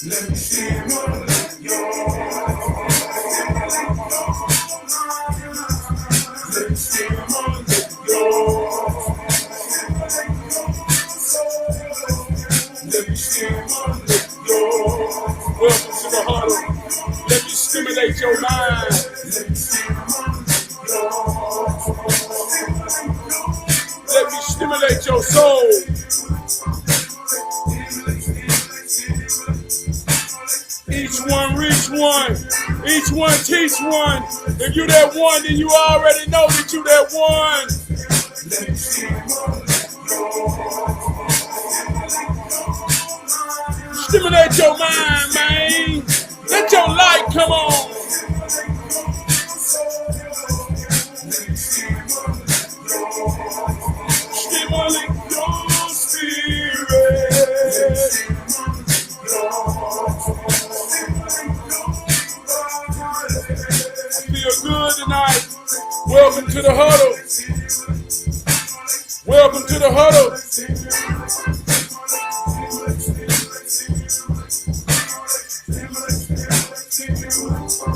Let me stimulate your. Let me stimulate your. Let me stimulate your. Welcome to the huddle. Let me stimulate your mind. Let me stimulate your. Let me stimulate your soul. Each one reach one. Each one teach one. If you that one, then you already know that you that one. Stimulate your mind, man. Let your light come on. Stimulate your spirit. Feel good tonight. Welcome to the huddle. Welcome to the huddle.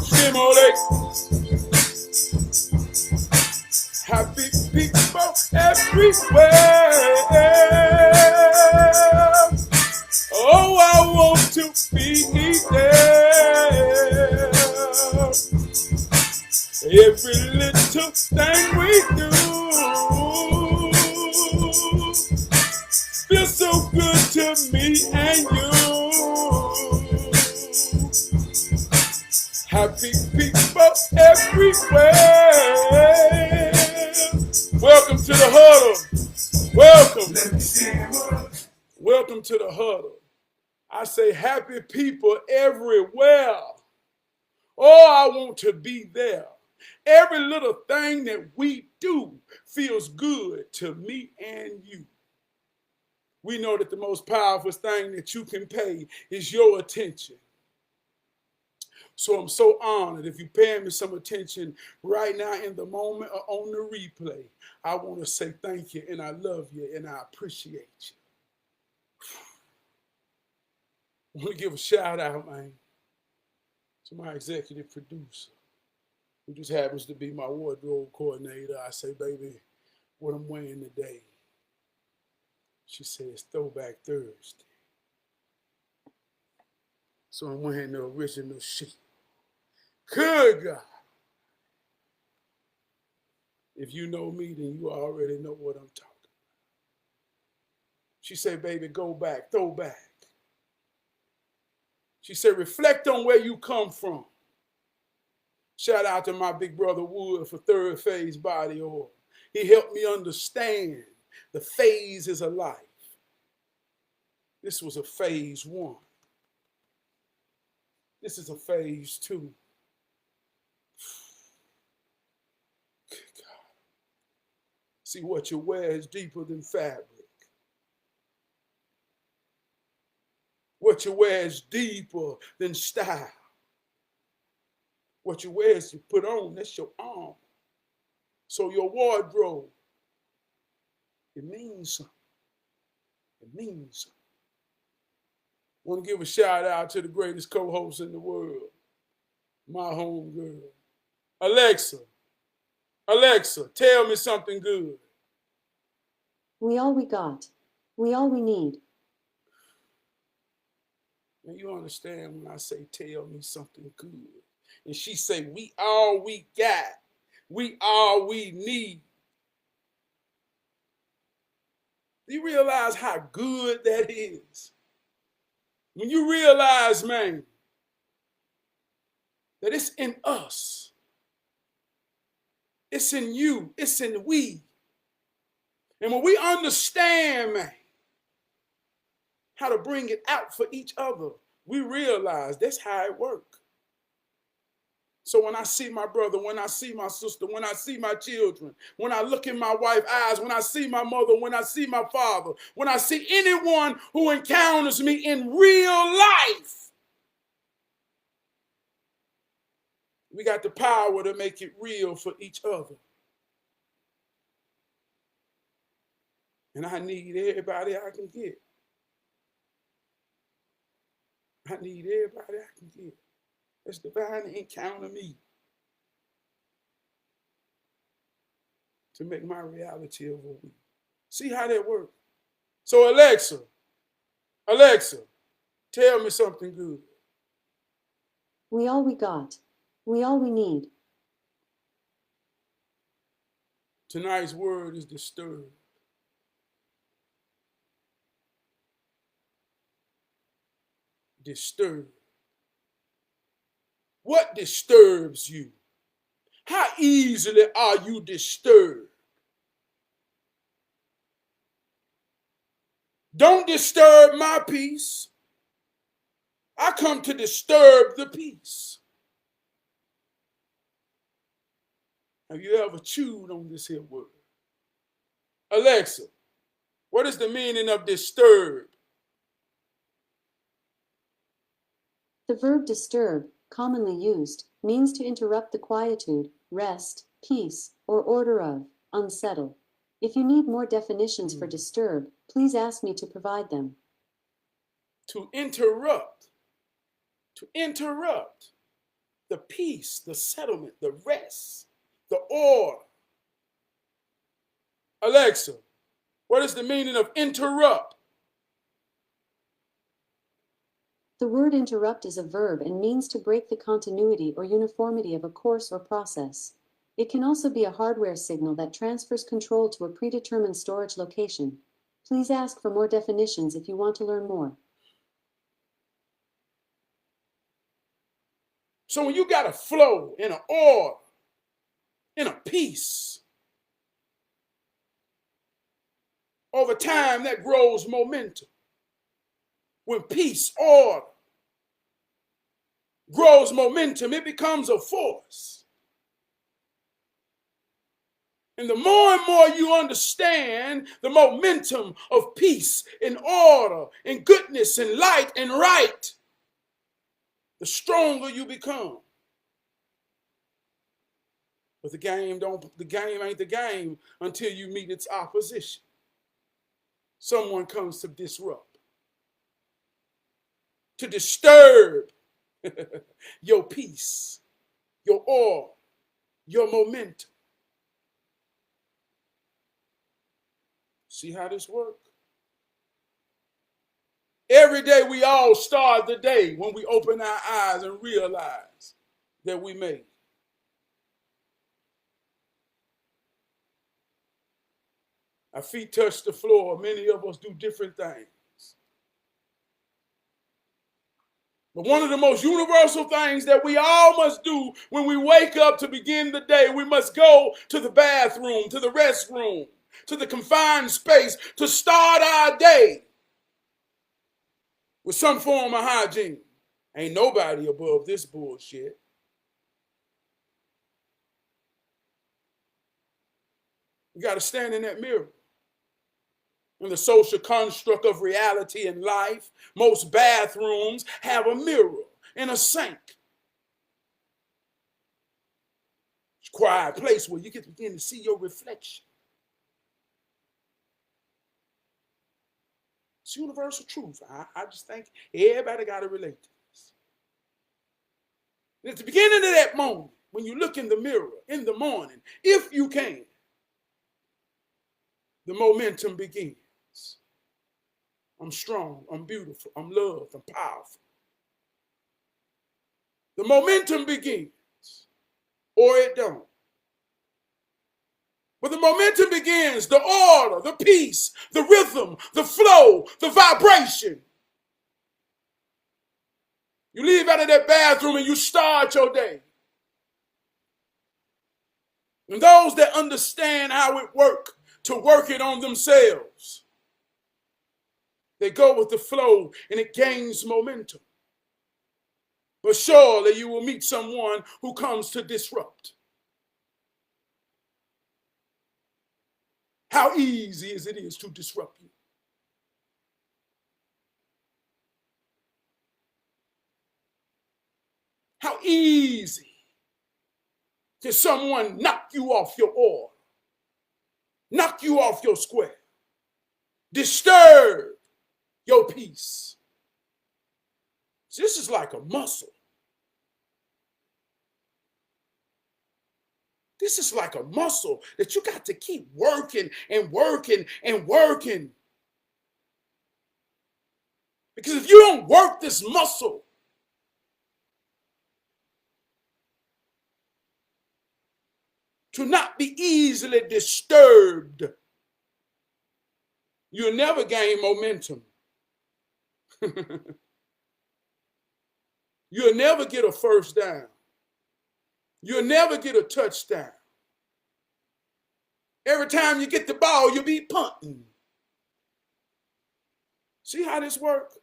Stimulate. Happy people everywhere. Oh, I want to be there. Every little thing we do feels so good to me and you. Happy people everywhere. Welcome to the huddle. Welcome. Welcome to the huddle. I say happy people everywhere. Oh, I want to be there. Every little thing that we do feels good to me and you. We know that the most powerful thing that you can pay is your attention. So I'm so honored if you're paying me some attention right now in the moment or on the replay. I want to say thank you and I love you and I appreciate you. I want to give a shout out, man, to my executive producer, who just happens to be my wardrobe coordinator. I say, baby, what I'm wearing today? She says, Throwback Thursday. So I'm wearing the original shit. Good God. If you know me, then you already know what I'm talking about. She said, baby, go back, throw back. She said, reflect on where you come from. Shout out to my big brother Wood for Third Phase Body Oil. He helped me understand the phases of life. This was a phase 1. This is a phase 2. God. See, what you wear is deeper than fabric. What you wear is deeper than style. What you wear is you put on, that's your armor. So your wardrobe, it means something. It means something. I want to give a shout out to the greatest co-host in the world, my home girl. Alexa, tell me something good. We all we got. We all we need. Now you understand when I say tell me something good. And she say, we all we got. We all we need. Do you realize how good that is? When you realize, man, that it's in us. It's in you. It's in we. And when we understand, man, how to bring it out for each other, we realize that's how it works. So when I see my brother, when I see my sister, when I see my children, when I look in my wife's eyes, when I see my mother, when I see my father, when I see anyone who encounters me in real life, we got the power to make it real for each other. And I need everybody I can get. I need everybody I can get. Let's divinely encounter me to make my reality of a we. See how that works? So Alexa, tell me something good. We all we got. We all we need. Tonight's word is disturb. Disturb. What disturbs you? How easily are you disturbed? Don't disturb my peace. I come to disturb the peace. Have you ever chewed on this here word? Alexa, what is the meaning of disturb? The verb disturb, commonly used, means to interrupt the quietude, rest, peace, or order of, unsettle. If you need more definitions for disturb, please ask me to provide them. To interrupt the peace, the settlement, the rest, the order. Alexa, what is the meaning of interrupt? The word interrupt is a verb and means to break the continuity or uniformity of a course or process. It can also be a hardware signal that transfers control to a predetermined storage location. Please ask for more definitions if you want to learn more. So when you got a flow in an order, in a peace, over time that grows momentum. When peace, order, grows momentum, it becomes a force. And the more and more you understand the momentum of peace and order and goodness and light and right, the stronger you become. But the game ain't the game until you meet its opposition. Someone comes to disrupt, to disturb your peace, your order, your momentum. See how this works? Every day we all start the day when we open our eyes and realize that we made it. Our feet touch the floor. Many of us do different things. But one of the most universal things that we all must do when we wake up to begin the day, we must go to the bathroom, to the restroom, to the confined space to start our day with some form of hygiene. Ain't nobody above this bullshit. You got to stand in that mirror. In the social construct of reality and life, most bathrooms have a mirror and a sink. It's a quiet place where you get to begin to see your reflection. It's universal truth. I just think everybody got to relate to this. And at the beginning of that moment, when you look in the mirror in the morning, if you can, the momentum begins. I'm strong, I'm beautiful, I'm loved, I'm powerful. The momentum begins, or it don't. But the momentum begins, the order, the peace, the rhythm, the flow, the vibration. You leave out of that bathroom and you start your day. And those that understand how it works, to work it on themselves, they go with the flow and it gains momentum. But surely you will meet someone who comes to disrupt. How easy is it to disrupt you? How easy can someone knock you off your oar, knock you off your square, disturb your peace? This is like a muscle. This is like a muscle that you got to keep working and working and working. Because if you don't work this muscle, to not be easily disturbed, you'll never gain momentum. You'll never get a first down. You'll never get a touchdown. Every time you get the ball, you'll be punting. See how this works?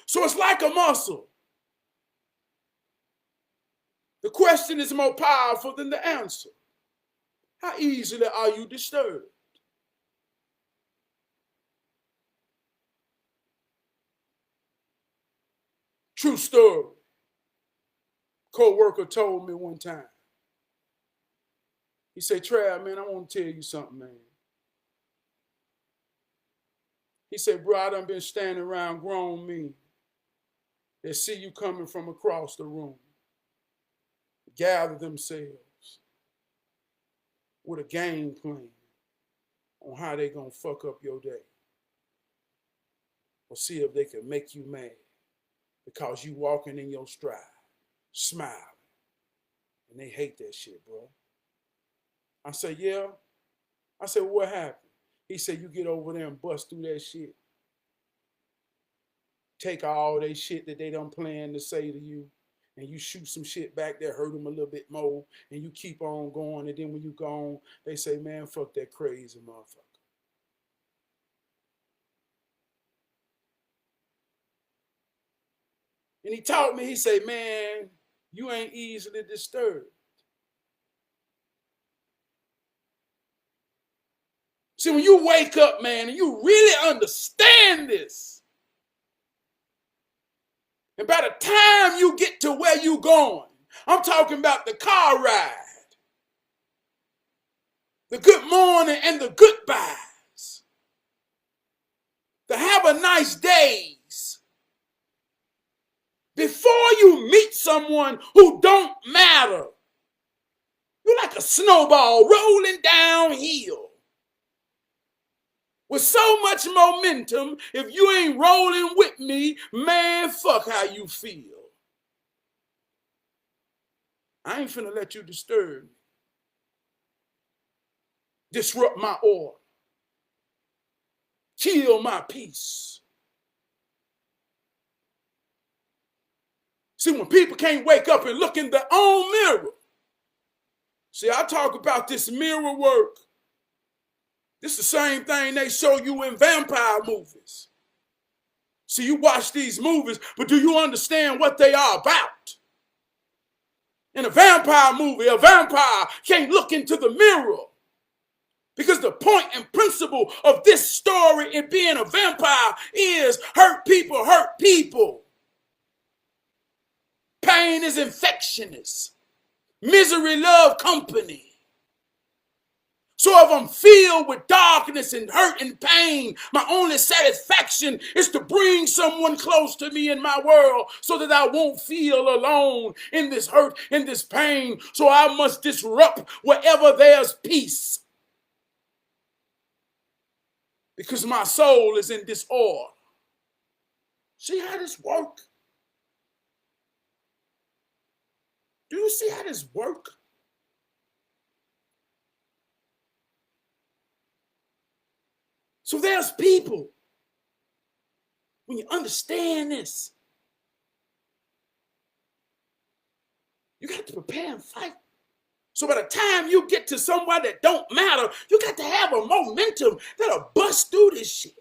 So it's like a muscle. The question is more powerful than the answer. How easily are you disturbed? True story. Co-worker told me one time. He said, Trav, man, I want to tell you something, man. He said, bro, I done been standing around grown men that see you coming from across the room, gather themselves with a game plan on how they gonna fuck up your day, or see if they can make you mad because you walking in your stride, smiling, and they hate that shit, bro. I said, yeah. I said, well, what happened? He said, you get over there and bust through that shit. Take all that shit that they done planned to say to you, and you shoot some shit back that hurt them a little bit more, and you keep on going, and then when you gone, they say, man, fuck that crazy motherfucker. And he taught me, he said, man, you ain't easily disturbed. See, when you wake up, man, and you really understand this, and by the time you get to where you going, I'm talking about the car ride, the good morning and the goodbyes, the have a nice days, before you meet someone who don't matter, you're like a snowball rolling downhill with so much momentum. If you ain't rolling with me, man, fuck how you feel. I ain't finna let you disturb me, disrupt my order, kill my peace. See, when people can't wake up and look in their own mirror, see, I talk about this mirror work. This is the same thing they show you in vampire movies. See, you watch these movies, but do you understand what they are about? In a vampire movie, a vampire can't look into the mirror, because the point and principle of this story in being a vampire is hurt people hurt people. Pain is infectious. Misery love company. So if I'm filled with darkness and hurt and pain, my only satisfaction is to bring someone close to me in my world so that I won't feel alone in this hurt, in this pain. So I must disrupt wherever there's peace, because my soul is in disorder. See how this works? Do you see how this works? So there's people, when you understand this, you got to prepare and fight. So by the time you get to someone that don't matter, you got to have a momentum that'll bust through this shit.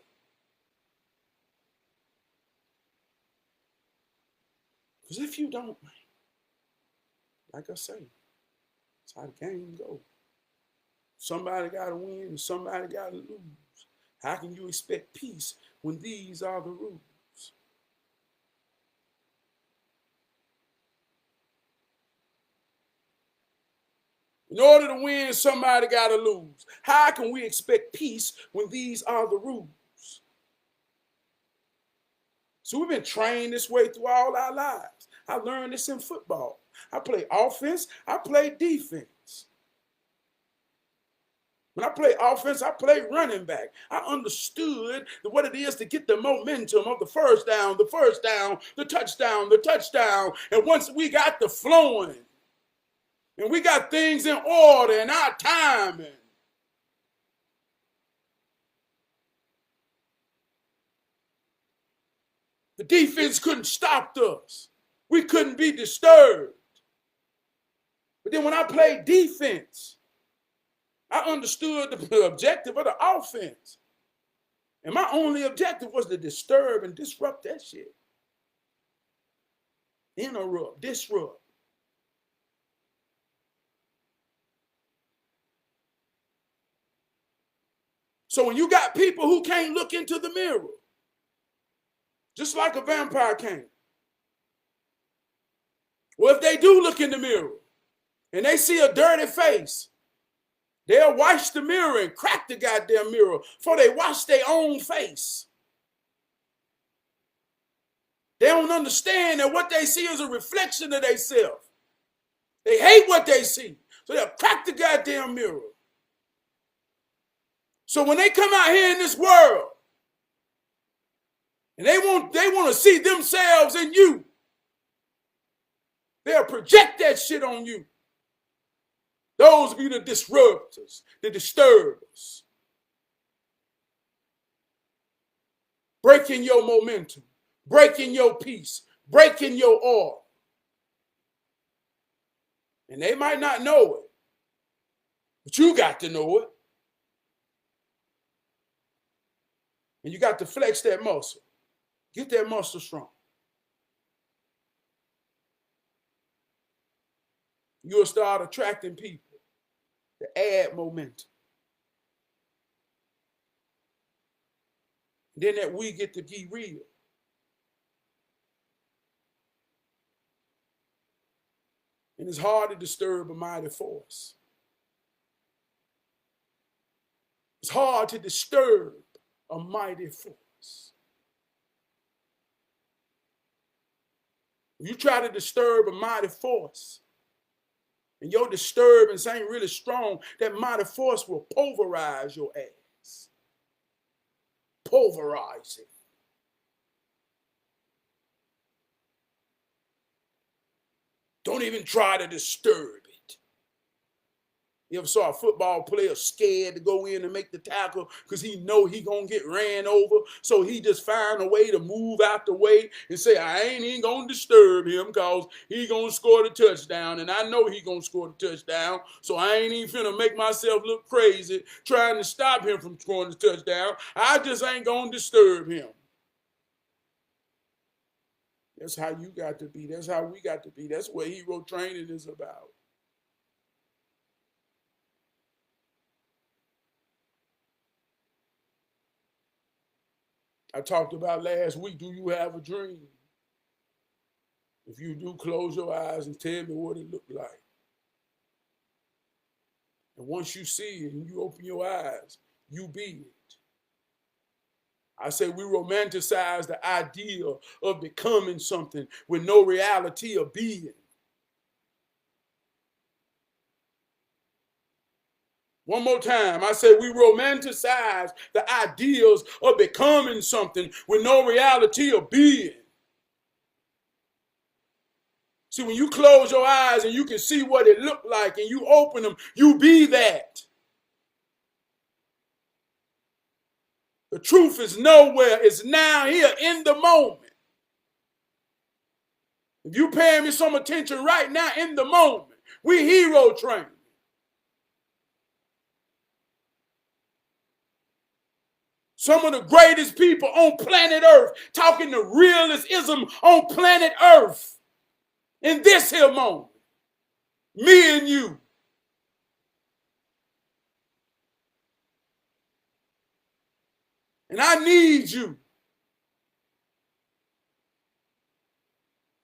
Because if you don't, man, like I say, that's how the game goes. Somebody got to win and somebody got to lose. How can you expect peace when these are the rules? In order to win, somebody got to lose. How can we expect peace when these are the rules? So we've been trained this way through all our lives. I learned this in football. I play offense, I play defense. When I play offense, I play running back. I understood what it is to get the momentum of the first down, the touchdown, the touchdown. And once we got the flowing, and we got things in order and our timing, the defense couldn't stop us. We couldn't be disturbed. But then when I played defense, I understood the objective of the offense. And my only objective was to disturb and disrupt that shit. Interrupt, disrupt. So when you got people who can't look into the mirror, just like a vampire can't. Well, if they do look in the mirror and they see a dirty face, they'll wash the mirror and crack the goddamn mirror before they wash their own face. They don't understand that what they see is a reflection of themselves. They hate what they see, so they'll crack the goddamn mirror. So when they come out here in this world and they want to see themselves in you, they'll project that shit on you. Those be the disruptors, the disturbers. Breaking your momentum, breaking your peace, breaking your order. And they might not know it, but you got to know it. And you got to flex that muscle. Get that muscle strong. You'll start attracting people to add momentum. And then that we get to be real. And it's hard to disturb a mighty force. It's hard to disturb a mighty force. If you try to disturb a mighty force, and your disturbance ain't really strong, that mighty force will pulverize your ass. Pulverize it. Don't even try to disturb it. You ever saw a football player scared to go in and make the tackle because he know he gonna get ran over, so he just find a way to move out the way and say, I ain't even gonna disturb him because he gonna score the touchdown, and I know he gonna score the touchdown, so I ain't even finna make myself look crazy trying to stop him from scoring the touchdown. I just ain't gonna disturb him. That's how you got to be. That's how we got to be. That's what hero training is about. I talked about last week, do you have a dream? If you do, close your eyes and tell me what it looked like. And once you see it and you open your eyes, you be it. I say we romanticize the idea of becoming something with no reality of being. One more time, I say we romanticize the ideals of becoming something with no reality of being. See, when you close your eyes and you can see what it looked like and you open them, you be that. The truth is nowhere. It's now here in the moment. If you paying me some attention right now in the moment, we hero training. Some of the greatest people on planet Earth talking the realism on planet Earth in this here moment. Me and you. And I need you.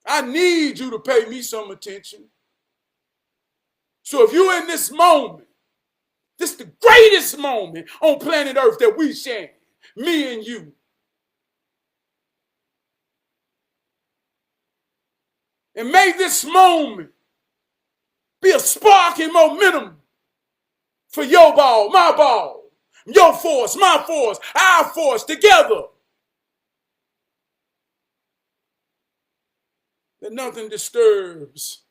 I need you to pay me some attention. So if you're in this moment, this is the greatest moment on planet Earth that we share. Me and you. And may this moment be a spark in momentum for your ball, my ball, your force, my force, our force together. That nothing disturbs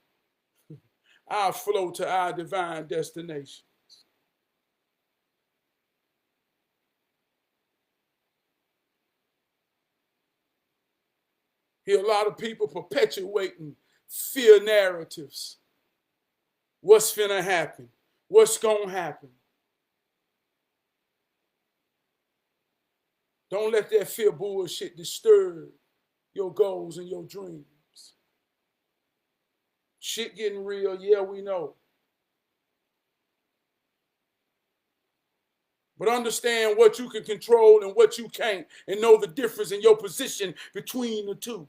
our flow to our divine destination. Hear a lot of people perpetuating fear narratives. What's finna happen? What's gonna happen? Don't let that fear bullshit disturb your goals and your dreams. Shit getting real, yeah, we know. But understand what you can control and what you can't, and know the difference in your position between the two.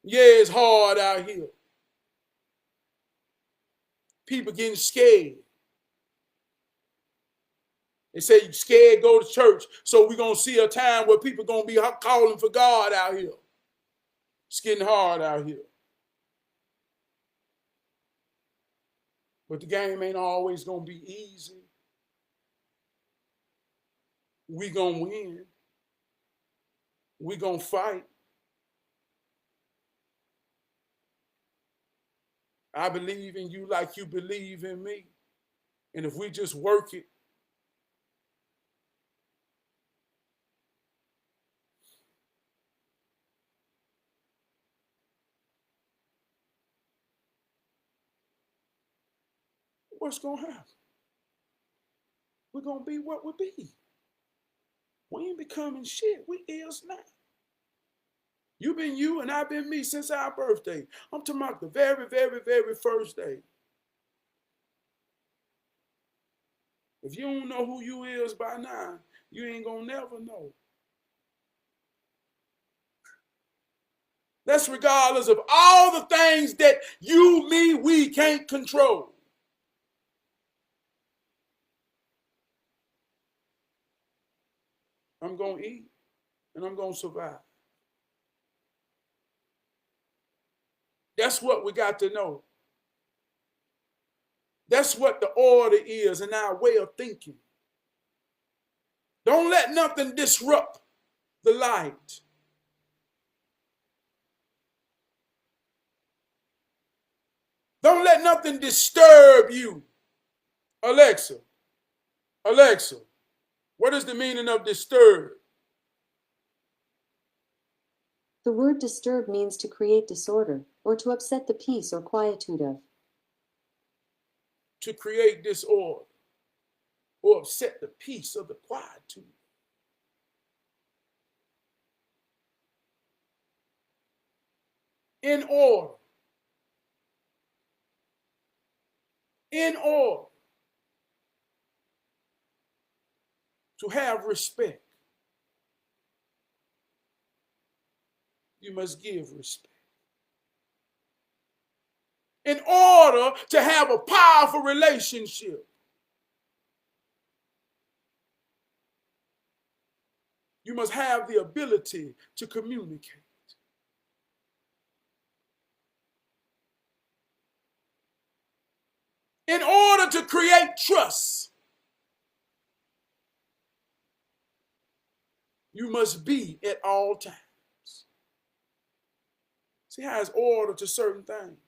Yeah, it's hard out here. People getting scared. They say you scared, go to church. So we're going to see a time where people going to be calling for God out here. It's getting hard out here. But the game ain't always going to be easy. We going to win. We going to fight. I believe in you like you believe in me. And if we just work it, what's going to happen? We're going to be what we be. We ain't becoming shit. We is now. You been you and I've been me since our birthday. I'm talking about the very, very, very first day. If you don't know who you is by now, you ain't gonna never know. That's regardless of all the things that you, me, we can't control. I'm gonna eat and I'm gonna survive. That's what we got to know. That's what the order is in our way of thinking. Don't let nothing disrupt the light. Don't let nothing disturb you. Alexa, Alexa, what is the meaning of disturb? The word disturb means to create disorder, or to upset the peace or quietude of. To create disorder or upset the peace of the quietude. In order. In order to have respect, you must give respect. In order to have a powerful relationship, you must have the ability to communicate. In order to create trust, you must be at all times. See how it's order to certain things.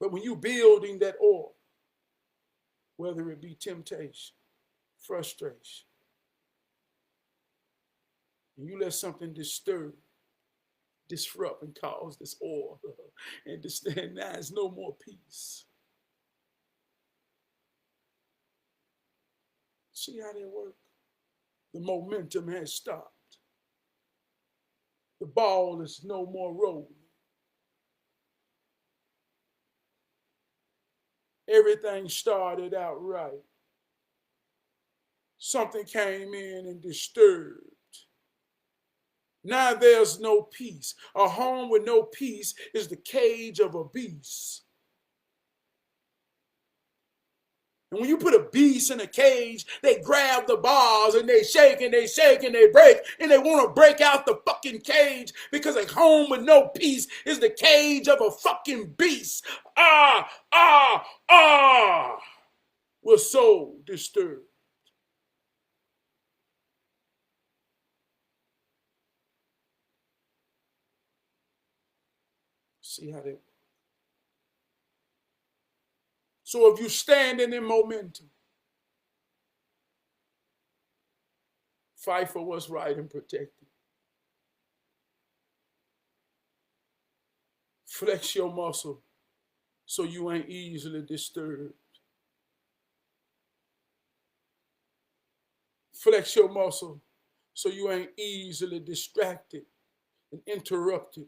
But when you building that order, whether it be temptation, frustration, and you let something disrupt and cause disorder, and now there's no more peace. See how that works? The momentum has stopped. The ball is no more rolling. Everything started out right. Something came in and disturbed. Now there's no peace. A home with no peace is the cage of a beast. And when you put a beast in a cage, they grab the bars and they shake and they shake and they break and they want to break out the fucking cage because a home with no peace is the cage of a fucking beast. Ah, ah, ah. We're so disturbed. See how they. So if you're standing in momentum, fight for what's right and protect it. Flex your muscle so you ain't easily disturbed. Flex your muscle so you ain't easily distracted and interrupted.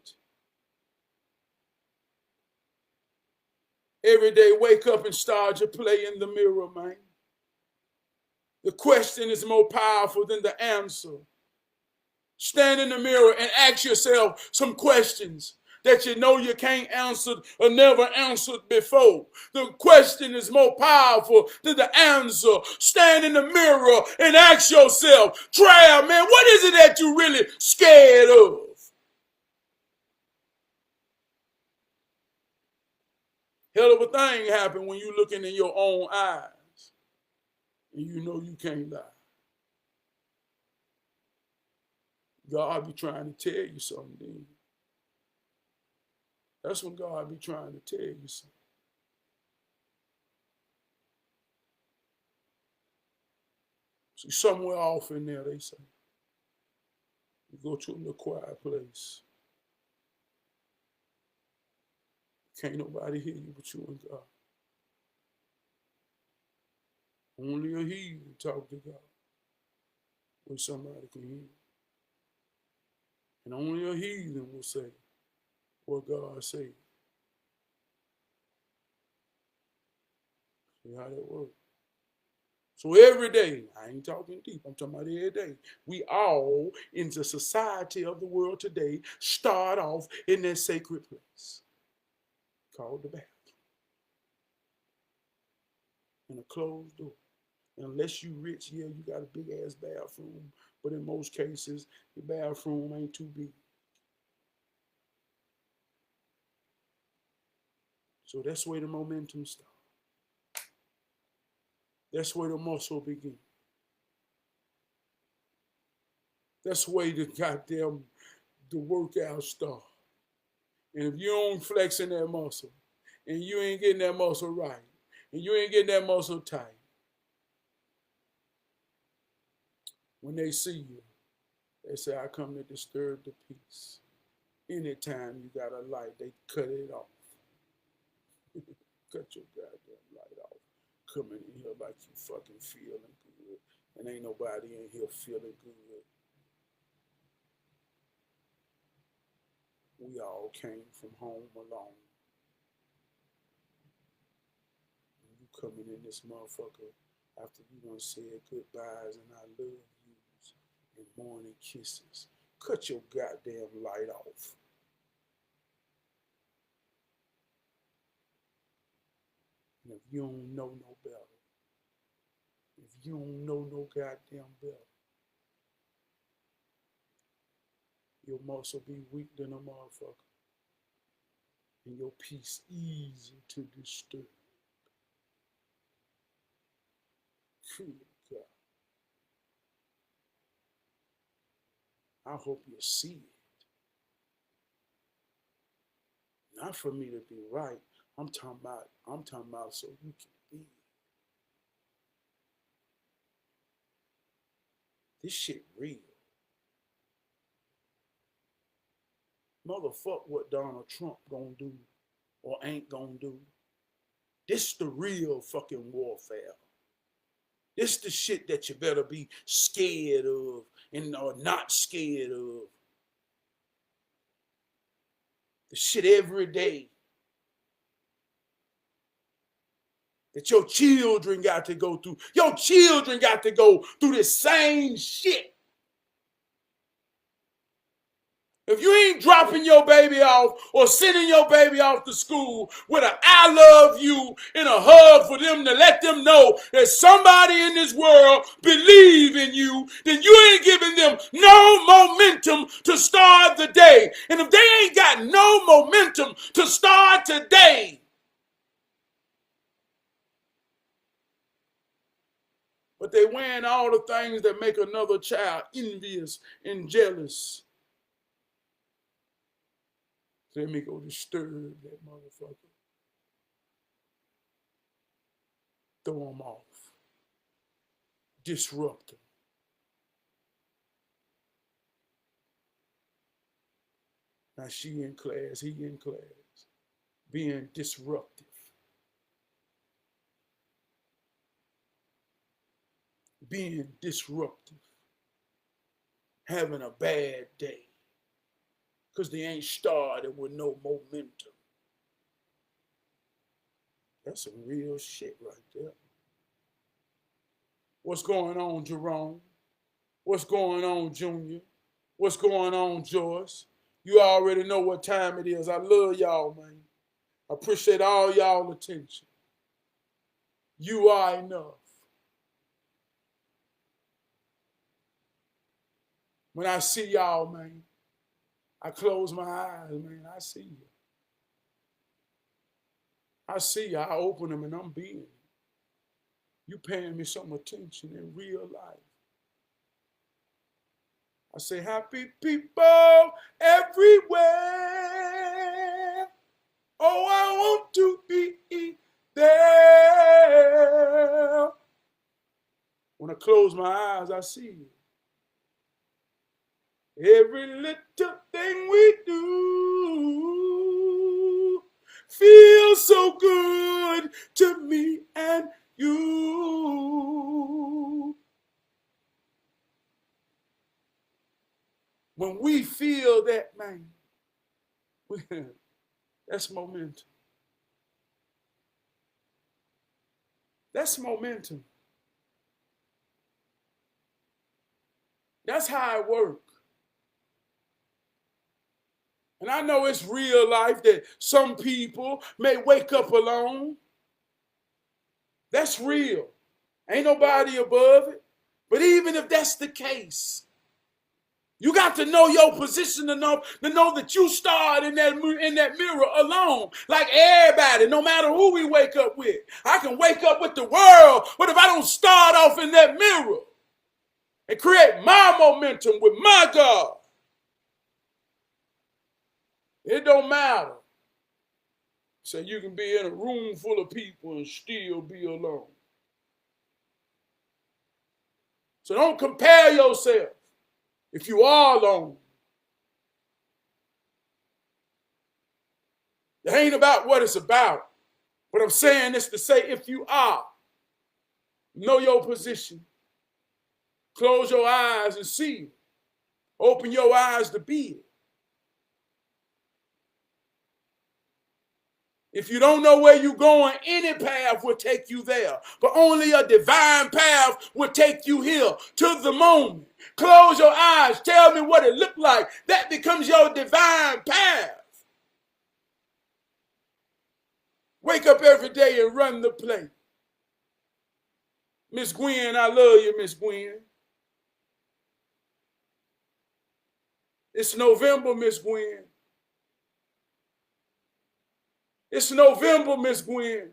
Every day, wake up and start your play in the mirror, man. The question is more powerful than the answer. Stand in the mirror and ask yourself some questions that you know you can't answer or never answered before. The question is more powerful than the answer. Stand in the mirror and ask yourself, Trav, man, what is it that you really scared of? Hell of a thing happen when you looking in your own eyes and you know you can't lie. God be trying to tell you something then. That's when God be trying to tell you something. See, somewhere off in there, they say. You go to a little quiet place. Can't nobody hear you but you and God. Only a heathen talk to God when somebody can hear. And only a heathen will say what God said. See how that works? So every day, I ain't talking deep, I'm talking about every day, we all in the society of the world today start off in that sacred place called the bathroom. In a closed door. Unless you rich, yeah, you got a big ass bathroom, but in most cases, the bathroom ain't too big. So that's where the momentum starts. That's where the muscle begins. That's where the workout starts. And if you don't flexing that muscle, and you ain't getting that muscle right, and you ain't getting that muscle tight, when they see you, they say, I come to disturb the peace. Anytime you got a light, they cut it off. Cut your goddamn light off. Coming in here like you fucking feeling good. And ain't nobody in here feeling good. We all came from home alone. And you coming in this motherfucker after you done said goodbyes and I love yous and morning kisses. Cut your goddamn light off. And if you don't know no better, if you don't know no goddamn better, your muscle be weak than a motherfucker. And your peace easy to disturb. Good God. I hope you see it. Not for me to be right. I'm talking about so you can be. This shit real. Motherfuck what Donald Trump gonna do or ain't gonna do. This the real fucking warfare. This the shit that you better be scared of and or not scared of. The shit every day that your children got to go through. Your children got to go through the same shit. If you ain't dropping your baby off or sending your baby off to school with an I love you and a hug for them to let them know that somebody in this world believe in you, then you ain't giving them no momentum to start the day. And if they ain't got no momentum to start today, but they wearing all the things that make another child envious and jealous. Let me go disturb that motherfucker. Throw him off. Disrupt him. Now she in class, he in class. Being disruptive. Being disruptive. Having a bad day. Because they ain't started with no momentum. That's some real shit right there. What's going on, Jerome? What's going on, Junior? What's going on, Joyce? You already know what time it is. I love y'all, man. I appreciate all y'all attention. You are enough. When I see y'all, man, I close my eyes, man. I see you. I see you. I open them and I'm being. You paying me some attention in real life. I say, happy people everywhere. Oh, I want to be there. When I close my eyes, I see you. Every little thing we do feels so good to me and you. When we feel that, man, that's momentum. That's momentum. That's how it works. And I know it's real life that some people may wake up alone. That's real. Ain't nobody above it. But even if that's the case, you got to know your position enough to know that you start in that mirror alone. Like everybody, no matter who we wake up with. I can wake up with the world, but if I don't start off in that mirror and create my momentum with my God, it don't matter. So you can be in a room full of people and still be alone. So don't compare yourself if you are alone. It ain't about what it's about. What I'm saying is to say if you are, know your position. Close your eyes and see it. Open your eyes to be it. If you don't know where you're going, any path will take you there. But only a divine path will take you here to the moment. Close your eyes. Tell me what it looked like. That becomes your divine path. Wake up every day and run the play. Miss Gwen, I love you, Miss Gwen. It's November, Miss Gwen. It's November, Miss Gwen.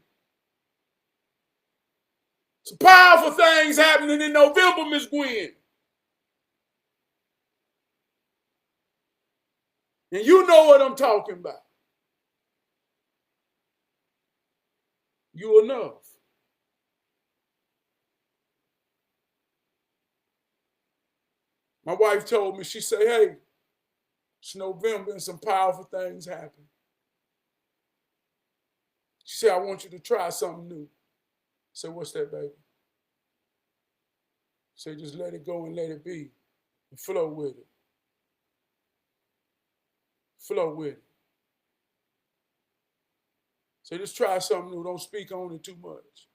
Some powerful things happening in November, Miss Gwen. And you know what I'm talking about. You enough. My wife told me, she said, hey, it's November and some powerful things happen. She said, I want you to try something new. I said, what's that, baby? She said, just let it go and let it be. And flow with it. Flow with it. So just try something new. Don't speak on it too much.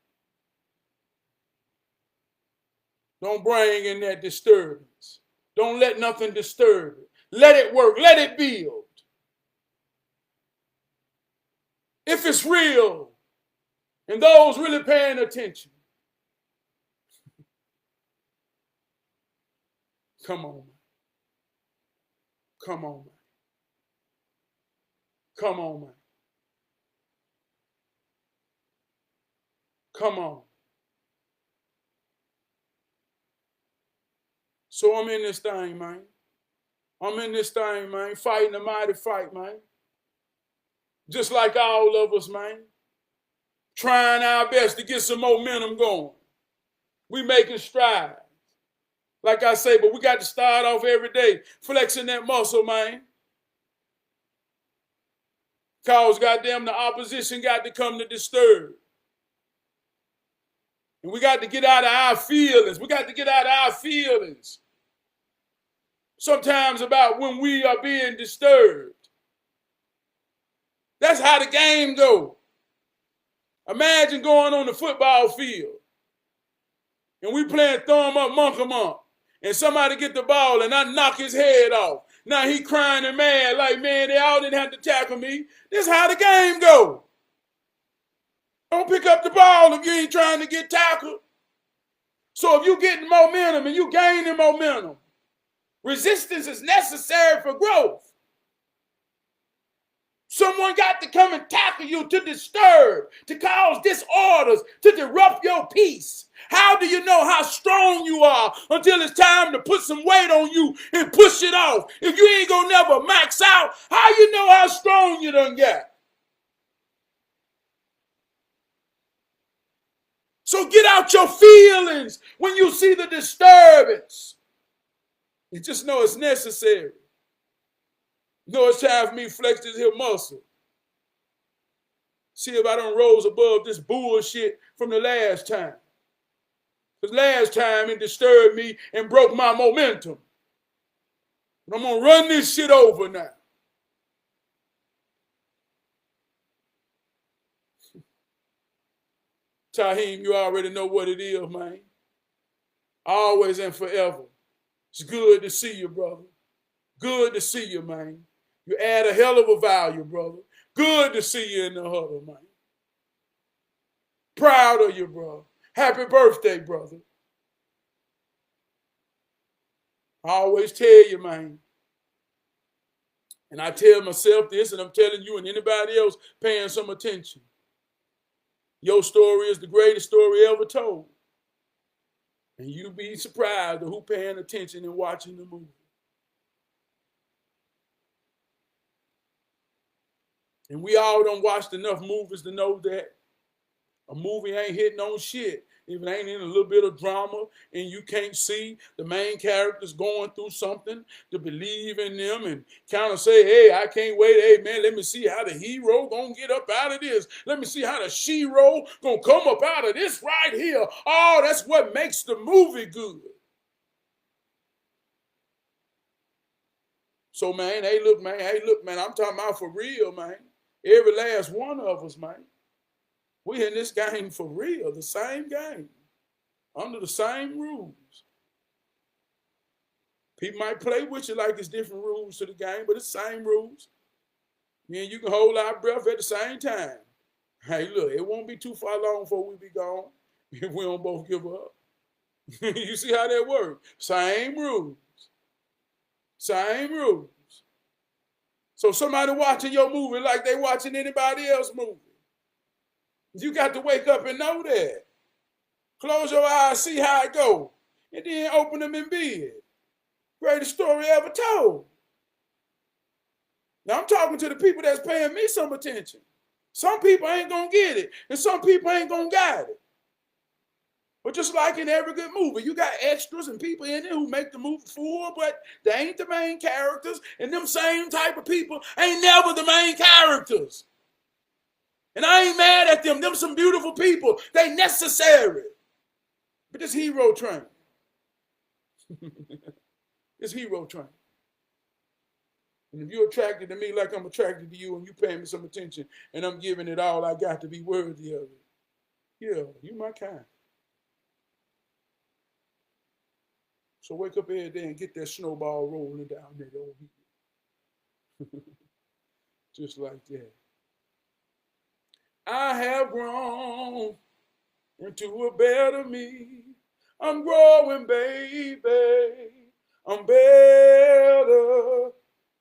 Don't bring in that disturbance. Don't let nothing disturb it. Let it work. Let it build. If it's real and those really paying attention, come on, man. Come on, man. Come on, man. Come on. So I'm in this thing, man. I'm in this thing, man. Fighting a mighty fight, man. Just like all of us, man. Trying our best to get some momentum going. We making strides. Like I say, but we got to start off every day flexing that muscle, man. Cause goddamn the opposition got to come to disturb. And we got to get out of our feelings. We got to get out of our feelings. Sometimes about when we are being disturbed. That's how the game goes. Imagine going on the football field and we playing throw 'em up, monk 'em up, and somebody get the ball and I knock his head off. Now he crying and mad like, man, they all didn't have to tackle me. This is how the game goes. Don't pick up the ball if you ain't trying to get tackled. So if you getting momentum and you gaining momentum, resistance is necessary for growth. Someone got to come and tackle you to disturb, to cause disorders, to disrupt your peace. How do you know how strong you are until it's time to put some weight on you and push it off? If you ain't gonna never max out, how you know how strong you done got? So get out your feelings when you see the disturbance. You just know it's necessary. You know it's time for me to flex this hip muscle. See if I done rose above this bullshit from the last time. Because last time it disturbed me and broke my momentum. But I'm going to run this shit over now. Taheem, you already know what it is, man. Always and forever. It's good to see you, brother. Good to see you, man. You add a hell of a value, brother. Good to see you in the huddle, man. Proud of you, brother. Happy birthday, brother. I always tell you, man. And I tell myself this, and I'm telling you and anybody else paying some attention. Your story is the greatest story ever told. And you'd be surprised at who paying attention and watching the movie. And we all done watched enough movies to know that a movie ain't hitting on shit if it ain't in a little bit of drama and you can't see the main characters going through something to believe in them and kind of say, hey, I can't wait. Hey, man, let me see how the hero gonna get up out of this. Let me see how the she-ro gonna come up out of this right here. Oh, that's what makes the movie good. So, man, hey, look, man, I'm talking about for real, man. Every last one of us, man. We in this game for real, the same game, under the same rules. People might play with you like it's different rules to the game, but it's the same rules. Me and you can hold our breath at the same time. Hey, look, it won't be too far long before we be gone if we don't both give up. You see how that works? Same rules. Same rules. So somebody watching your movie like they watching anybody else's movie. You got to wake up and know that. Close your eyes, see how it goes, and then open them in bed. Greatest story ever told. Now I'm talking to the people that's paying me some attention. Some people ain't gonna get it, and some people ain't gonna get it. But just like in every good movie, you got extras and people in it who make the movie full, but they ain't the main characters, and them same type of people ain't never the main characters. And I ain't mad at them. Them some beautiful people. They necessary. But this hero train. This hero train. And if you're attracted to me like I'm attracted to you and you paying me some attention and I'm giving it all I got to be worthy of it, yeah, you my kind. So wake up every day and get that snowball rolling down there over here. Just like that. I have grown into a better me. I'm growing, baby. I'm better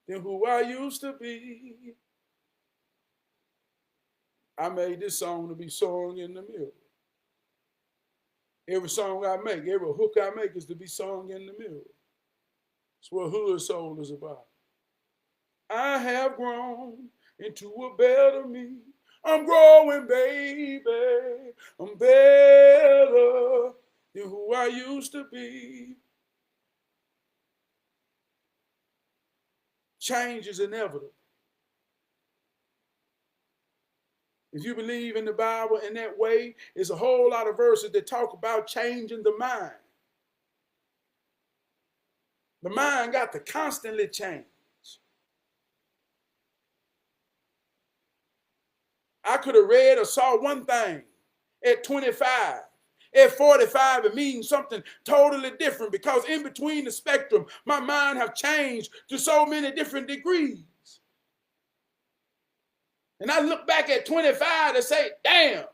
than who I used to be. I made this song to be sung in the mirror. Every song I make, every hook I make is to be sung in the mirror. That's what hood soul is about. I have grown into a better me. I'm growing, baby. I'm better than who I used to be. Change is inevitable. If you believe in the Bible in that way, there's a whole lot of verses that talk about changing the mind. The mind got to constantly change. I could have read or saw one thing at 25. At 45, it means something totally different because in between the spectrum, my mind have changed to so many different degrees. And I look back at 25 and say, damn,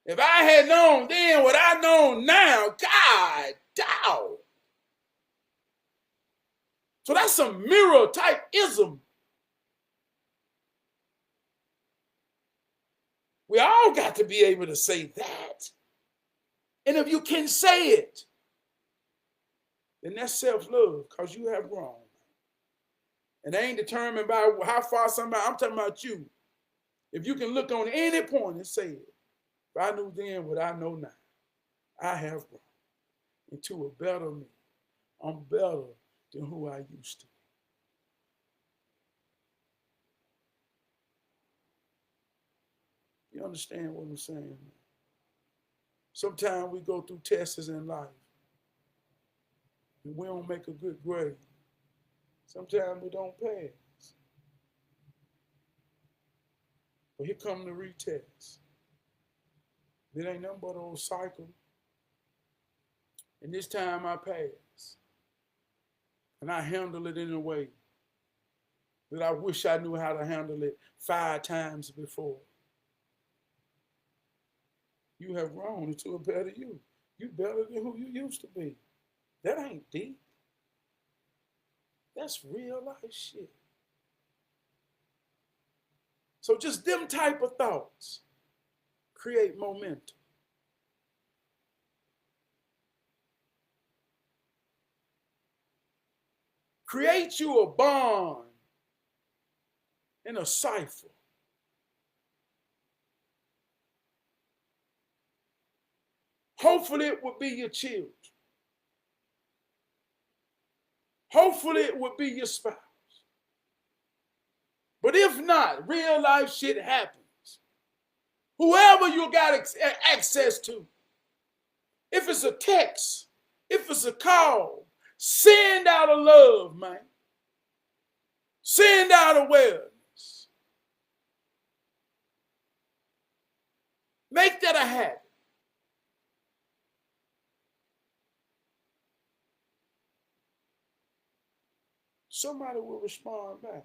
if I had known then what I know now, God, dog. So that's some mirror type ism. We all got to be able to say that. And if you can say it, then that's self-love because you have grown. And they ain't determined by how far somebody, I'm talking about you. If you can look on any point and say it, if I knew then what I know now, I have grown into a better me. I'm better than who I used to be. You understand what I'm saying? Sometimes we go through tests in life and we don't make a good grade. Sometimes we don't pass. But here come the retest. It ain't nothing but an old cycle. And this time I pass. And I handle it in a way that I wish I knew how to handle it 5 times before. You have grown into a better you. You better than who you used to be. That ain't deep. That's real life shit. So just them type of thoughts create momentum. Create you a bond and a cipher. Hopefully it would be your children. Hopefully it would be your spouse. But if not, real life shit happens. Whoever you got access to, if it's a text, if it's a call, send out a love, man. Send out awareness. Make that a habit. Somebody will respond back.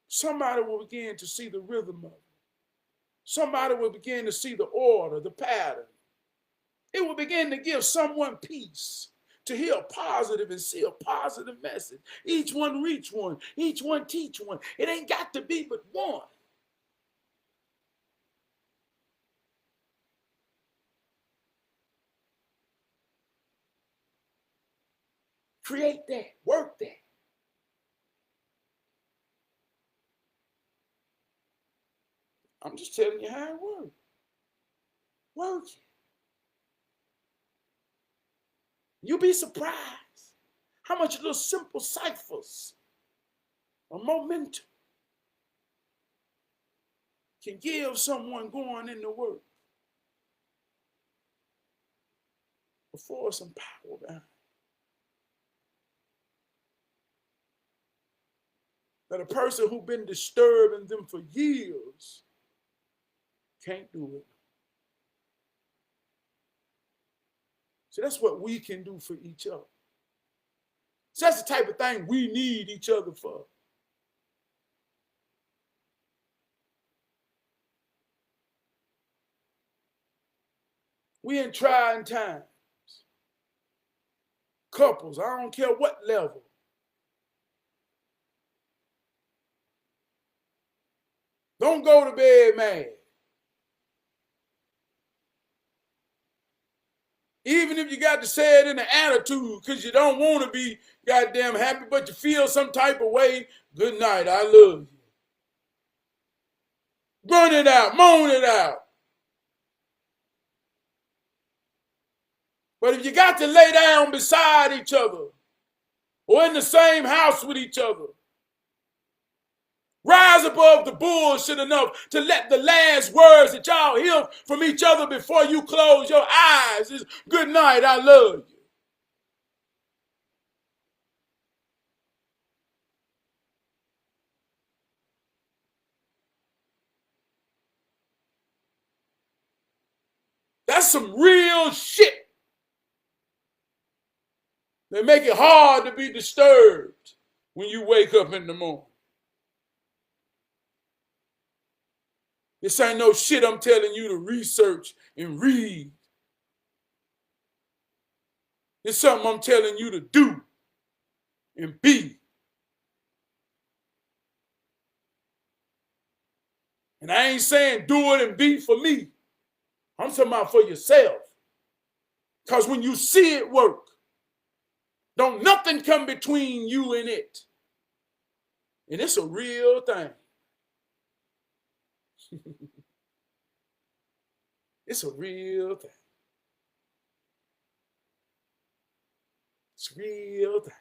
Somebody will begin to see the rhythm of it. Somebody will begin to see the order, the pattern. It will begin to give someone peace to hear a positive and see a positive message. Each one reach one. Each one teach one. It ain't got to be but one. Create that. Work that. I'm just telling you how it works. Work it. You'll be surprised how much little simple ciphers or momentum can give someone going into work. Before some power behind. That a person who's been disturbing them for years can't do it. So that's what we can do for each other. So that's the type of thing we need each other for. We in trying times. Couples, I don't care what level. Don't go to bed mad. Even if you got to say it in an attitude because you don't want to be goddamn happy, but you feel some type of way. Good night, I love you. Run it out, moan it out. But if you got to lay down beside each other or in the same house with each other, rise above the bullshit enough to let the last words that y'all hear from each other before you close your eyes is good night, I love you. That's some real shit. They make it hard to be disturbed when you wake up in the morning. This ain't no shit I'm telling you to research and read. It's something I'm telling you to do and be. And I ain't saying do it and be for me. I'm talking about for yourself. Because when you see it work, don't nothing come between you and it. And it's a real thing. It's a real thing. It's a real thing.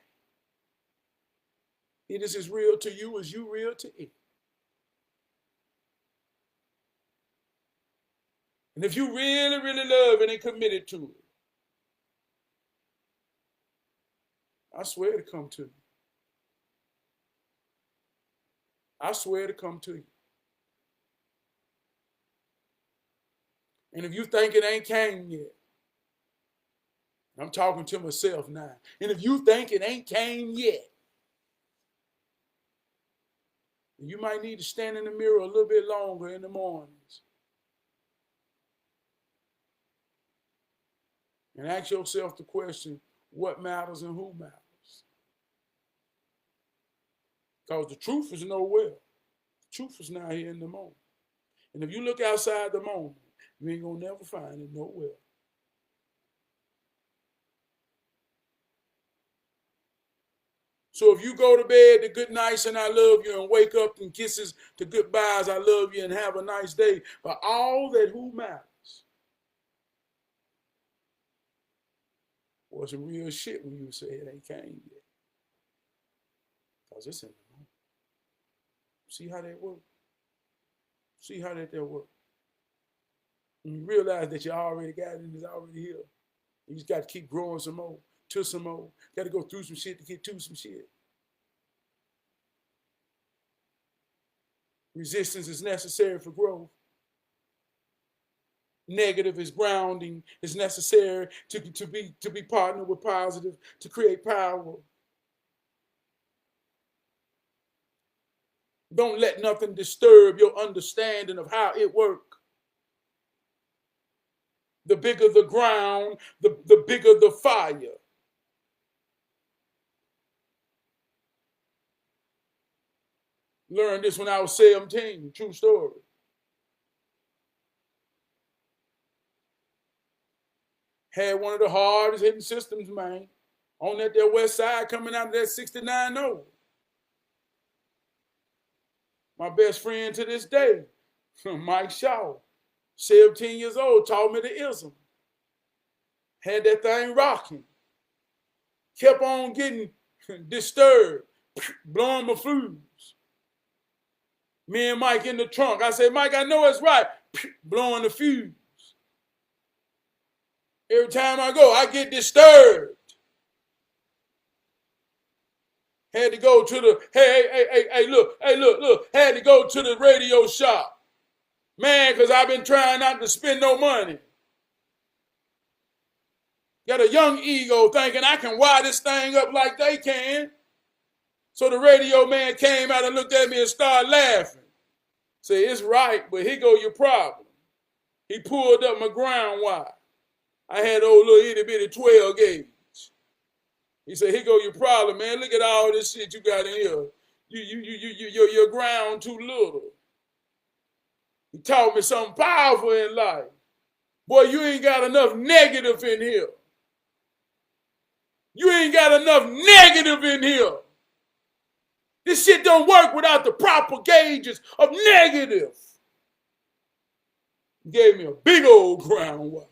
It is as real to you as you real to it. And if you really, really love it and committed to it, I swear to come to you. I swear to come to you. And if you think it ain't came yet, I'm talking to myself now. And if you think it ain't came yet, you might need to stand in the mirror a little bit longer in the mornings and ask yourself the question, what matters and who matters? Because the truth is nowhere. The truth is not here in the moment. And if you look outside the moment, you ain't gonna never find it nowhere. So if you go to bed to good nights and I love you and wake up and kisses to goodbyes, I love you and have a nice day, but all that who matters was some real shit when you say it ain't came yet. Because it's in the moment. See how that works? See how that works? And you realize that you already got it and it's already here. You just got to keep growing some more, to some more. Got to go through some shit to get to some shit. Resistance is necessary for growth. Negative is grounding, is necessary to be partnered with positive, to create power. Don't let nothing disturb your understanding of how it works. The bigger the ground, the bigger the fire. Learned this when I was 17, true story. Had one of the hardest hitting systems, man, on that there west side coming out of that 69 0. My best friend to this day, Mike Shaw, 17 years old, taught me the ism. Had that thing rocking. Kept on getting disturbed, blowing my fuse. Me and Mike in the trunk. I said, Mike, I know it's right. Blowing the fuse. Every time I go, I get disturbed. Had to go to the, hey, look. Had to go to the radio shop. Man, because I've been trying not to spend no money. Got a young ego thinking I can wire this thing up like they can. So the radio man came out and looked at me and started laughing. Say, it's right, but here go your problem. He pulled up my ground wire. I had old little itty bitty 12 gauge. He said, here go your problem, man. Look at all this shit you got in here. Your ground too little. He taught me something powerful in life. Boy, you ain't got enough negative in here. You ain't got enough negative in here. This shit don't work without the proper gauges of negative. He gave me a big old ground wire.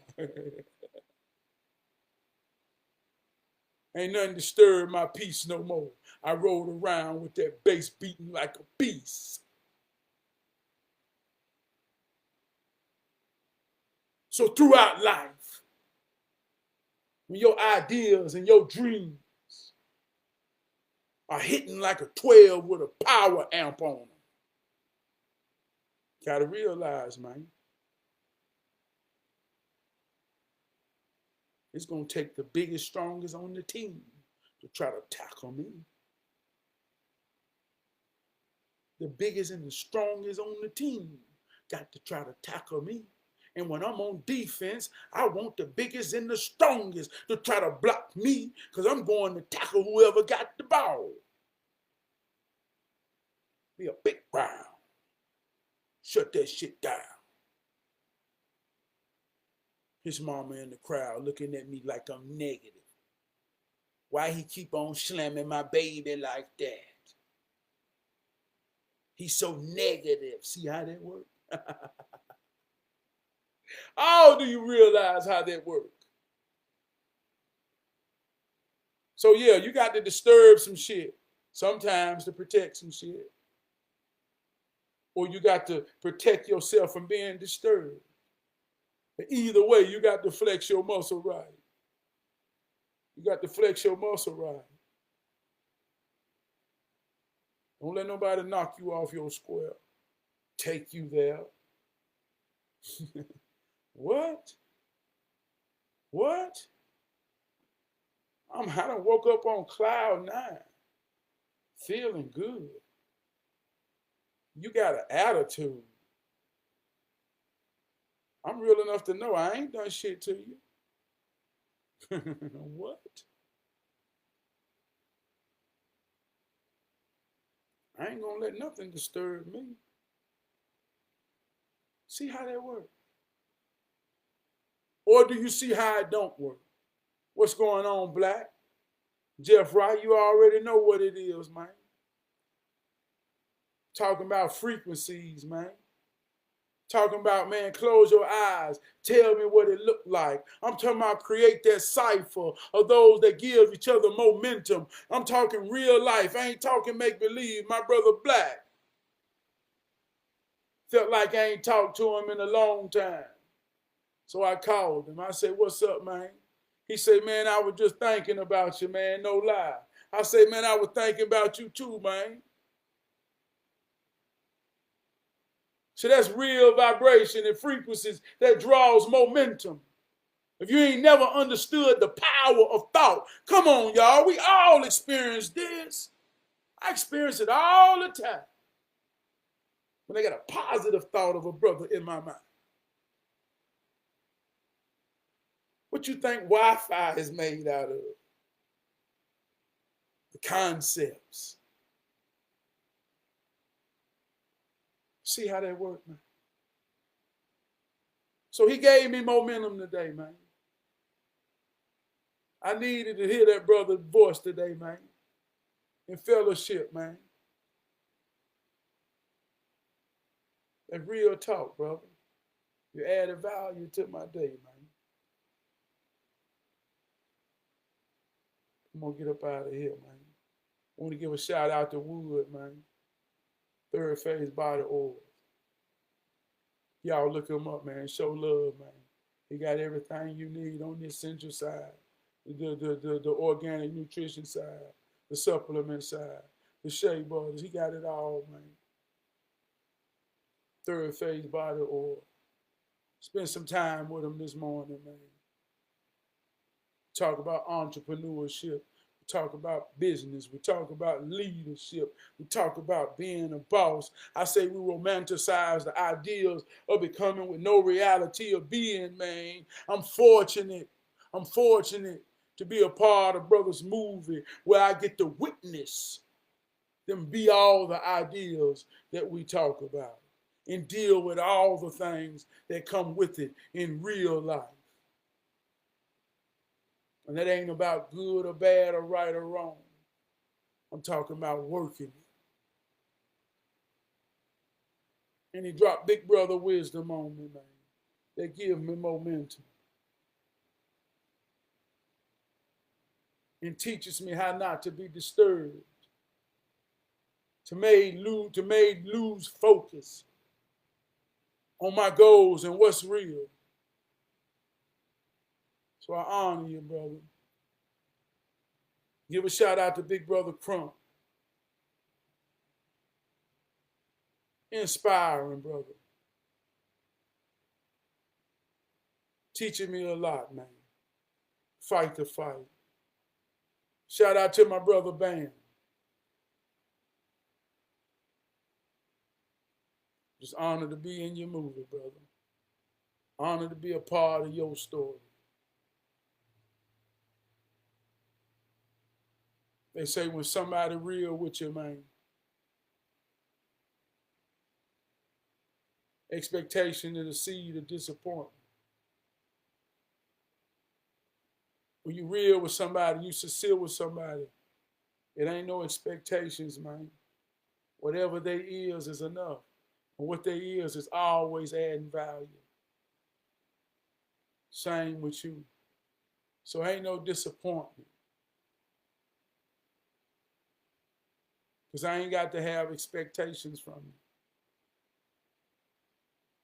Ain't nothing disturbed my peace no more. I rode around with that bass beating like a beast. So throughout life, when your ideas and your dreams are hitting like a 12 with a power amp on them, gotta realize, man, it's gonna take the biggest, strongest on the team to try to tackle me. The biggest and the strongest on the team got to try to tackle me. And when I'm on defense, I want the biggest and the strongest to try to block me because I'm going to tackle whoever got the ball. Be a big round. Shut that shit down. His mama in the crowd looking at me like I'm negative. Why he keep on slamming my baby like that? He's so negative. See how that works? Oh, do you realize how that works? So yeah, you got to disturb some shit sometimes to protect some shit. Or you got to protect yourself from being disturbed. But either way, you got to flex your muscle right. You got to flex your muscle right. Don't let nobody knock you off your square. Take you there. What? What? I done woke up on cloud 9, feeling good. You got an attitude. I'm real enough to know I ain't done shit to you. What? I ain't gonna let nothing disturb me. See how that works? Or do you see how it don't work? What's going on, Black? Jeff Wright, you already know what it is, man. Talking about frequencies, man. Talking about, man, close your eyes. Tell me what it looked like. I'm talking about create that cipher of those that give each other momentum. I'm talking real life. I ain't talking make-believe. My brother Black felt like I ain't talked to him in a long time. So I called him. I said, what's up, man? He said, man, I was just thinking about you, man. No lie. I said, man, I was thinking about you too, man. So that's real vibration and frequencies that draws momentum. If you ain't never understood the power of thought, come on, y'all. We all experience this. I experience it all the time. When I got a positive thought of a brother in my mind. What you think Wi-Fi is made out of? The concepts. See how that works, man? So he gave me momentum today, man. I needed to hear that brother's voice today, man. In fellowship, man. That real talk, brother. You added value to my day, man. I'm gonna get up out of here, man. I want to give a shout out to Wood, man. Third Phase Body Oil. Y'all look him up, man. Show love, man. He got everything you need on the essential side, the organic nutrition side, the supplement side, the shea butters. He got it all, man. Third Phase Body Oil. Spent some time with him this morning, man. Talk about entrepreneurship. We talk about business. We talk about leadership. We talk about being a boss. I say we romanticize the ideals of becoming with no reality of being, man. I'm fortunate. I'm fortunate to be a part of Brother's movie where I get to witness them be all the ideals that we talk about and deal with all the things that come with it in real life. And that ain't about good or bad or right or wrong. I'm talking about working it. And he dropped big brother wisdom on me, man. That give me momentum. And teaches me how not to be disturbed. To lose focus on my goals and what's real. So I honor you, brother. Give a shout out to Big Brother Crump. Inspiring, brother. Teaching me a lot, man. Fight the fight. Shout out to my brother Bam. Just honored to be in your movie, brother. Honored to be a part of your story. They say when somebody real with you, man, expectation is a seed of disappointment. When you real with somebody, you sincere with somebody, it ain't no expectations, man. Whatever they is enough. And what they is always adding value. Same with you. So ain't no disappointment. Because I ain't got to have expectations from you.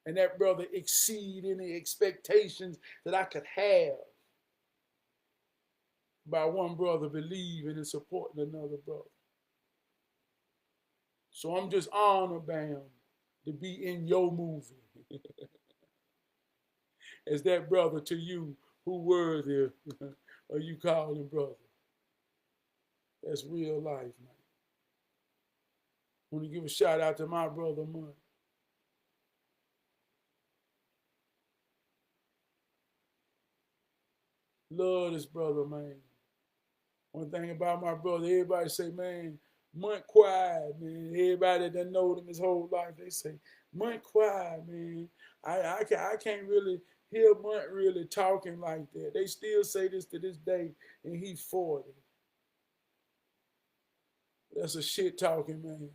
And that brother exceed any expectations that I could have by one brother believing and supporting another brother. So I'm just honored, Bam, to be in your movie. As that brother to you, who worthy of you calling brother. That's real life, man. I want to give a shout out to my brother, Money. Love this brother, man. One thing about my brother, everybody say, man, Monk quiet, man. Everybody that know him his whole life, they say, Monk quiet, man. I can't really hear Monk really talking like that. They still say this to this day, and he's 40. That's a shit talking man.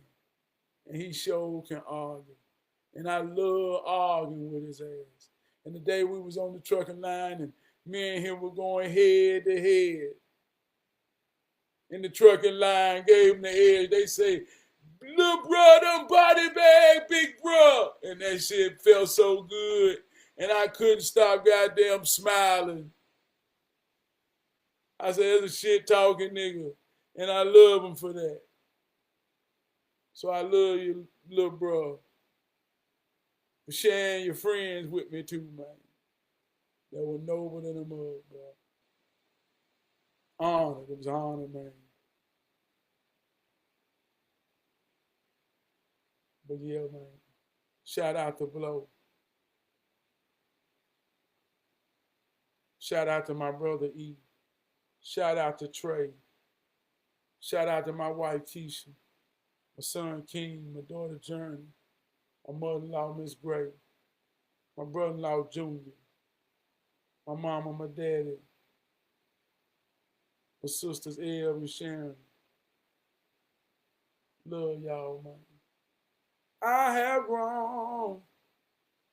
And he sure can argue. And I love arguing with his ass. And the day we was on the trucking line and me and him were going head to head. In the trucking line, gave him the edge. They say, little bro, them body bag, big bro. And that shit felt so good. And I couldn't stop goddamn smiling. I said, that's a shit talking nigga. And I love him for that. So I love you, little bro, for sharing your friends with me too, man. That were noble than a mug, bro. Honored. It was honored, man. But yeah, man. Shout out to Blow. Shout out to my brother E. Shout out to Trey. Shout out to my wife Keisha. My son King. My daughter Journey. My mother-in-law Miss Gray. My brother-in-law Junior. My mama, my daddy. My sisters Eve and Sharon. Love y'all, man. I have grown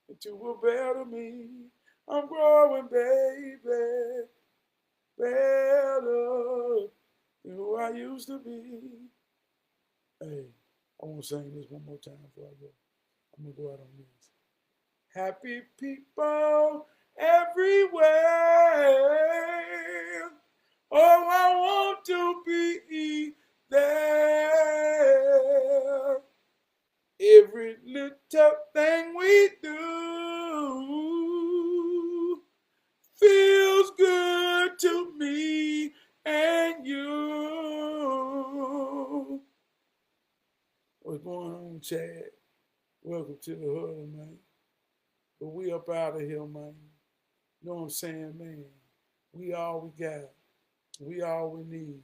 into a better me. I'm growing, baby, better than who I used to be. Hey, I want to sing this one more time before I go. I'm going to go out on this. Happy people everywhere. Oh, I want to be there. Every little thing we do feels good to me. Welcome, Chad. Welcome to the huddle, man. But we up out of here, man. You know what I'm saying, man? We all we got. We all we need.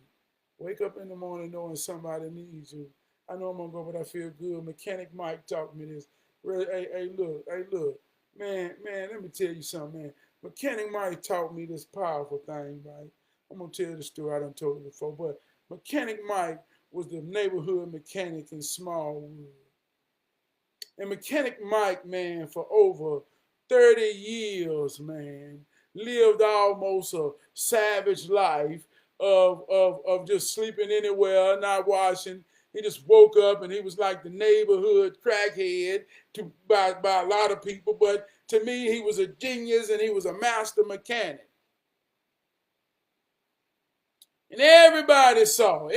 Wake up in the morning knowing somebody needs you. I know I'm gonna go, but I feel good. Mechanic Mike taught me this. Hey, look, man, let me tell you something, man. Mechanic Mike taught me this powerful thing, right? I'm gonna tell you the story. I done told it before, but Mechanic Mike was the neighborhood mechanic in Smallwood. And Mechanic Mike, man, for over 30 years, man, lived almost a savage life of just sleeping anywhere, not washing. He just woke up and he was like the neighborhood crackhead by a lot of people. But to me, he was a genius and he was a master mechanic. And everybody saw.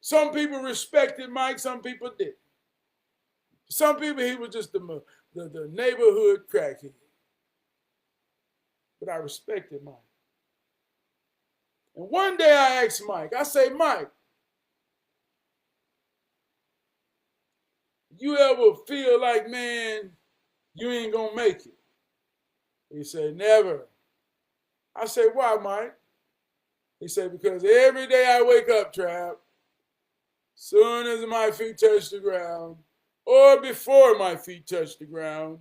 Some people respected Mike, some people didn't. Some people, he was just the neighborhood crackhead. But I respected Mike. And one day I asked Mike, I say, Mike, you ever feel like, man, you ain't gonna make it? He said, never. I said, why, Mike? He said, because every day I wake up, Trap, soon as my feet touch the ground, or before my feet touch the ground,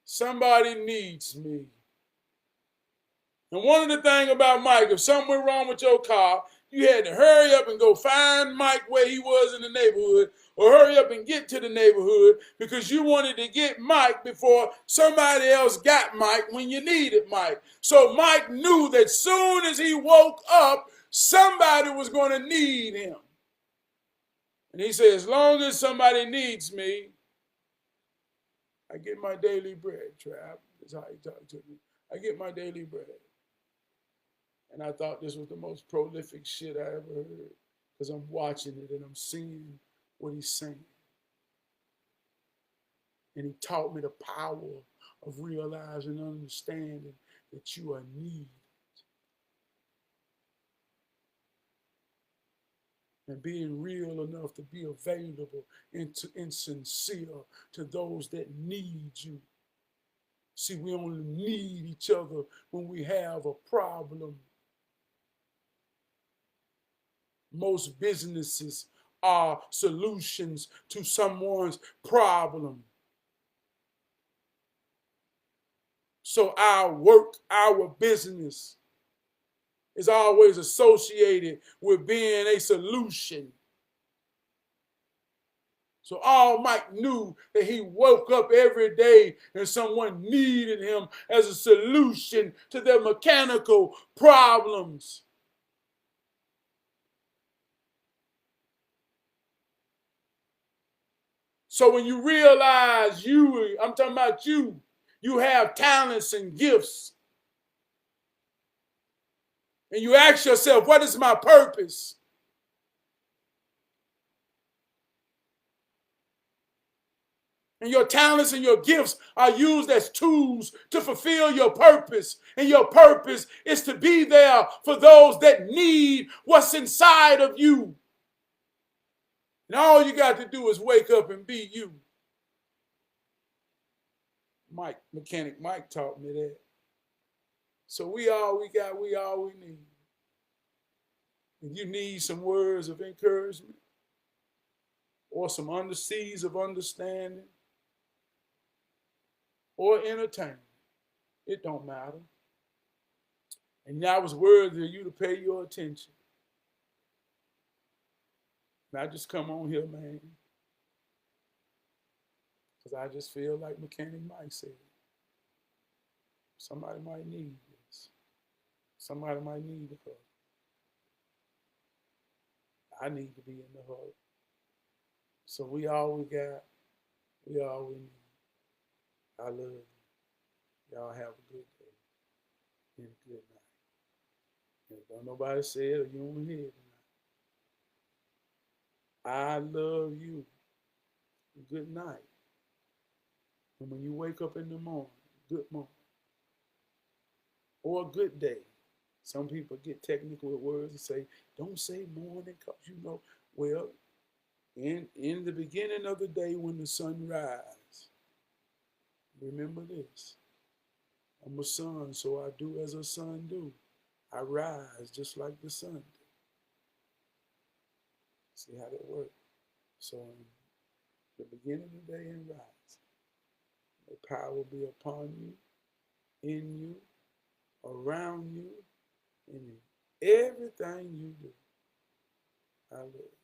somebody needs me. And one of the things about Mike, if something went wrong with your car, you had to hurry up and go find Mike where he was in the neighborhood, or hurry up and get to the neighborhood because you wanted to get Mike before somebody else got Mike when you needed Mike. So Mike knew that soon as he woke up, somebody was going to need him. And he said, as long as somebody needs me, I get my daily bread, Trap. That's how he talked to me. I get my daily bread. And I thought this was the most prolific shit I ever heard because I'm watching it and I'm seeing what he's saying. And he taught me the power of realizing and understanding that you are needed. And being real enough to be available and sincere to those that need you. See, we only need each other when we have a problem. Most businesses are solutions to someone's problem. So our work, our business is always associated with being a solution. So all Mike knew that he woke up every day and someone needed him as a solution to their mechanical problems. So when you realize I'm talking about you have talents and gifts. And you ask yourself, what is my purpose? And your talents and your gifts are used as tools to fulfill your purpose. And your purpose is to be there for those that need what's inside of you. And all you got to do is wake up and be you. Mechanic Mike taught me that. So we all we got, we all we need. If you need some words of encouragement or some underseas of understanding or entertainment, it don't matter. And that was worthy of you to pay your attention. And I just come on here, man, because I just feel like Mechanic Mike said. Somebody might need this. Somebody might need the hug. I need to be in the hug. So we all we got. We all we need. I love you. Y'all have a good day and a good night. If don't nobody say it or you don't hear it tonight, I love you. Good night. And when you wake up in the morning, good morning. Or a good day. Some people get technical with words and say, don't say morning because well, In the beginning of the day when the sun rises, remember this. I'm a son, so I do as a son do. I rise just like the sun do. See how that works? So in the beginning of the day and rise, the power will be upon you, in you, around you, and in everything you do. Hallelujah.